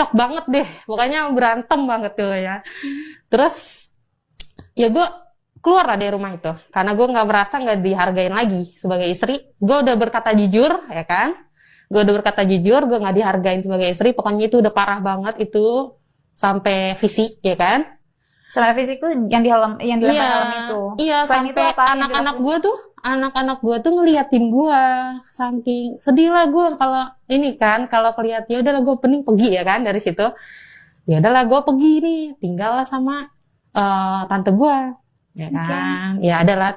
cekcok banget deh, pokoknya berantem banget tuh ya. Terus ya gue keluar lah dari rumah itu karena gue nggak dihargain lagi sebagai istri. Gue udah berkata jujur ya kan, gue nggak dihargain sebagai istri. Pokoknya itu udah parah banget itu, sampai fisik ya kan. Sampai fisik tuh yang dilempar helm itu. Iya, selain sampai itu apa anak-anak gue tuh ngeliatin gue, saking sedih lah gue kalau kelihat ya udahlah gue pening pergi ya kan dari situ. Ya udahlah gue pergi nih, tinggal lah sama tante gue ya kan. Ya adalah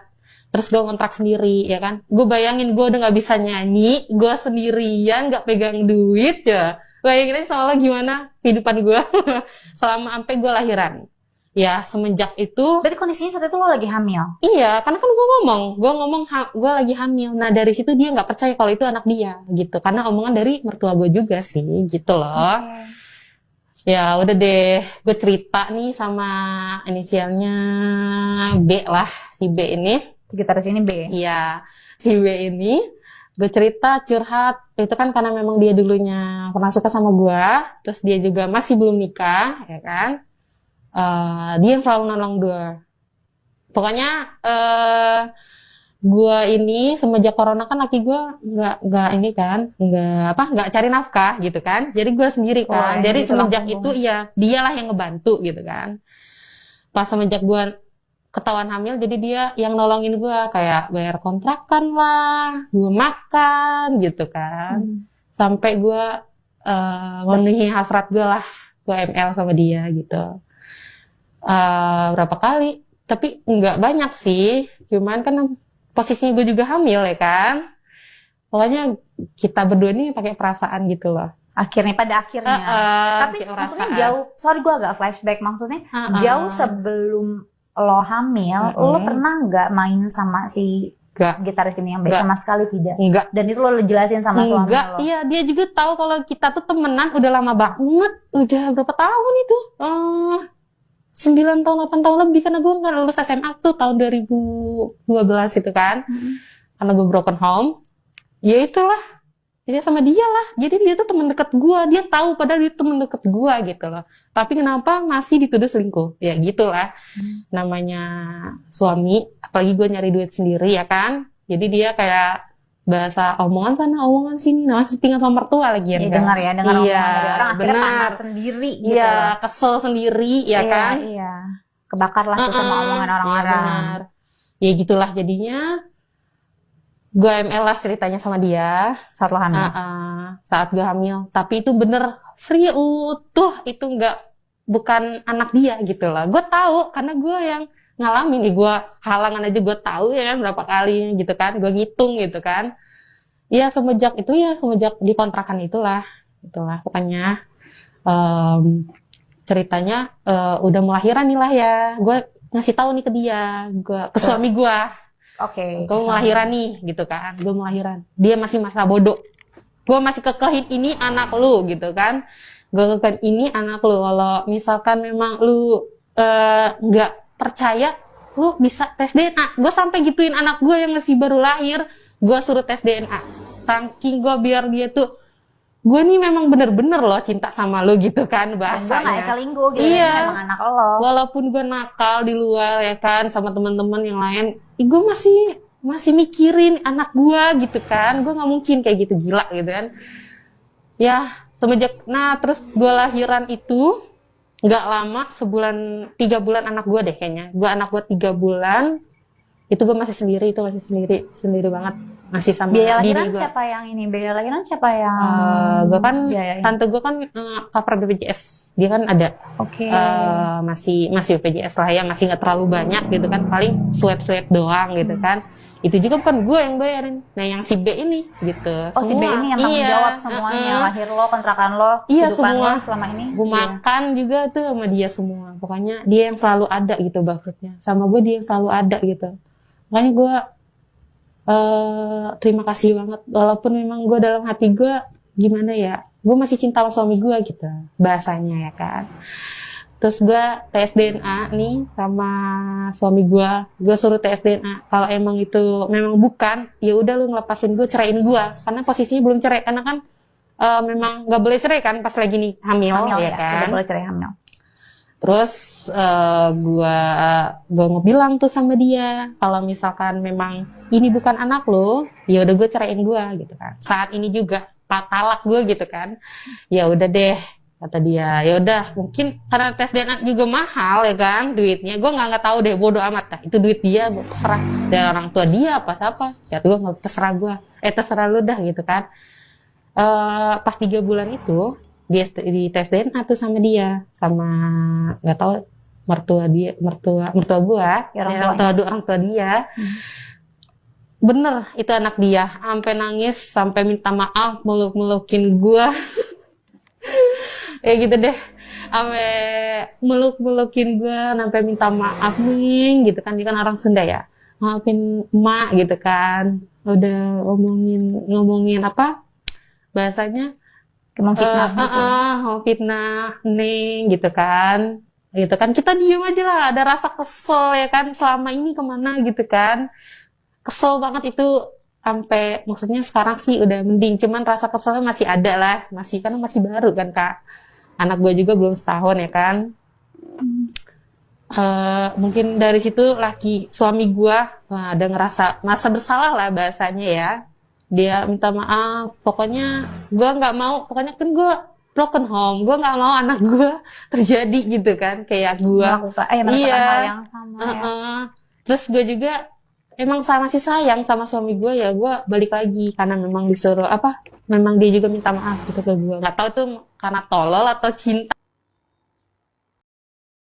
terus gue kontrak sendiri ya kan. Gue bayangin gue udah nggak bisa nyanyi, gue sendirian nggak pegang duit ya. Bayangin aja soalnya gimana kehidupan gue selama sampai gue lahiran. Ya semenjak itu. Berarti kondisinya saat itu lo lagi hamil? Iya, karena kan gue ngomong gue lagi hamil. Nah dari situ dia nggak percaya kalau itu anak dia gitu, karena omongan dari mertua gue juga sih gitu loh. Ya udah deh, gue cerita nih sama inisialnya B lah, si B ini. Gitaris ini B? Iya, si B ini. Gue cerita, curhat, itu kan karena memang dia dulunya pernah suka sama gue, terus dia juga masih belum nikah, ya kan. Dia yang selalu nolong gue. Pokoknya gue ini semenjak corona kan laki gue nggak cari nafkah gitu kan, jadi gue sendiri kan. Jadi semenjak itu ya dialah yang ngebantu gitu kan. Pas semenjak gue ketahuan hamil, jadi dia yang nolongin gue, kayak bayar kontrakan lah, gue makan gitu kan. Sampai gue memenuhi hasrat gue lah, gue ML sama dia gitu. Berapa kali, tapi nggak banyak sih, cuman kan posisinya gue juga hamil ya kan. Pokoknya kita berdua nih pakai perasaan gitu loh. Pada akhirnya. Tapi maksudnya jauh, sorry gue agak flashback, maksudnya jauh sebelum lo hamil, lo pernah nggak main sama si gitaris ini yang biasa? Sama sekali tidak? Enggak. Dan itu lo jelasin sama suami lo? Iya, dia juga tahu kalau kita tuh temenan udah lama banget. Udah berapa tahun itu? 9 tahun, 8 tahun lebih, karena gue nggak lulus SMA tuh tahun 2012 itu kan. Karena gue broken home. Ya itulah. Jadi sama dia lah. Jadi dia tuh teman dekat gue. Dia tahu padahal dia teman dekat gue gitu loh. Tapi kenapa masih dituduh selingkuh? Ya gitulah. Namanya suami. Apalagi gue nyari duit sendiri ya kan. Jadi dia kayak bahasa omongan sana, omongan sini. Nah, masih tinggal sama mertua lagi ya. Dengar omongan dari orang. Akhirnya panas sendiri gitu. Iya, kesel sendiri ya kan. Iya. Kebakar lah tuh sama omongan orang-orang. Benar. Ya gitulah jadinya. Gue ML lah ceritanya sama dia saat lo hamil. Saat gue hamil. Tapi itu bener free utuh, itu bukan anak dia gitu lah. Gue tahu karena gue yang ngalamin nih, gue halangan aja gue tahu ya kan berapa kali gitu kan, gue ngitung gitu kan. Ya semenjak dikontrakan itulah pokoknya ceritanya udah melahiran nih lah ya. Gue ngasih tahu nih ke dia, ke suami gue. Gue mau lahiran nih gitu kan, gue mau lahiran. Dia masih masa bodoh. Gue masih kekehin ini anak lu gitu kan. Gue kekehin ini anak lu. Kalau misalkan memang lu nggak percaya, lu bisa tes DNA. Gue sampai gituin anak gue yang masih baru lahir, gue suruh tes DNA. Saking gue biar dia tuh, gue nih memang bener-bener loh cinta sama lo gitu kan bahasanya. Gue gak selingkuh gitu, iya. Memang anak lo. Walaupun gue nakal di luar ya kan sama teman-teman yang lain, gue masih mikirin anak gue gitu kan. Gue nggak mungkin kayak gitu, gila gitu kan. Ya terus gue lahiran itu nggak lama, 3 bulan anak gue deh kayaknya. Anak gue 3 bulan itu gue masih sendiri banget. Masih sama biaya diri lahiran gue. Biaya lahiran siapa yang gue kan biayain? Tante gue kan cover BPJS, dia kan ada. Masih BPJS lah ya, masih nggak terlalu banyak gitu kan, paling swab doang gitu kan. Itu juga bukan gue yang bayarin. Nah yang si B ini gitu. Si B ini yang tanggung jawab semuanya, lahir lo, kontrakan lo, kehidupan lo selama ini. Gue makan juga tuh sama dia semua. Pokoknya dia yang selalu ada gitu maksudnya. Sama gue dia yang selalu ada gitu. Makanya gue terima kasih banget, walaupun memang gue dalam hati gue gimana ya, gue masih cinta sama suami gue gitu bahasanya ya kan. Terus gue tes DNA nih sama suami gue suruh tes DNA. Kalau memang bukan, ya udah lu ngelepasin gue, ceraiin gue, karena posisinya belum cerai, karena kan memang nggak boleh cerai kan pas lagi nih hamil ya kan. Nggak boleh cerai hamil. Terus gua ngebilang tuh sama dia kalau misalkan memang ini bukan anak lo, ya udah gue ceraiin gua gitu kan. Saat ini juga talak gue gitu kan. Ya udah deh kata dia. Ya udah mungkin karena tes DNA juga mahal ya kan duitnya. Gue nggak tahu deh, bodo amat lah. Itu duit dia, terserah dari orang tua dia apa siapa. Ya gue nggak terserah gue. Terserah lu dah gitu kan. Pas 3 bulan itu dia di tes DNA tuh sama dia, sama nggak tahu mertua gua, orang tua dia. Bener itu anak dia, sampai nangis, sampai minta maaf, meluk-melukin gua. Ya gitu deh, sampai meluk-melukin gua, sampai minta maaf nih, gitu kan, dia kan orang Sunda ya, maafin emak gitu kan, udah ngomongin apa bahasanya. Fitnah fitnah Neng gitu kan kita diem aja lah, ada rasa kesel ya kan, selama ini kemana gitu kan, kesel banget itu, sampai maksudnya sekarang sih udah mending, cuman rasa keselnya masih ada lah, karena masih baru kan Kak, anak gue juga belum setahun ya kan. Mungkin dari situ suami gue ada ngerasa masa bersalah lah bahasanya ya. Dia minta maaf, pokoknya gue nggak mau, pokoknya kan gue broken home, gue nggak mau anak gue terjadi gitu kan kayak gue. Iya. Hal yang sama, ya. Terus gue juga emang masih sayang sama suami gue, ya gue balik lagi karena memang disuruh memang dia juga minta maaf gitu ke gue. Nggak tahu tuh karena tolol atau cinta.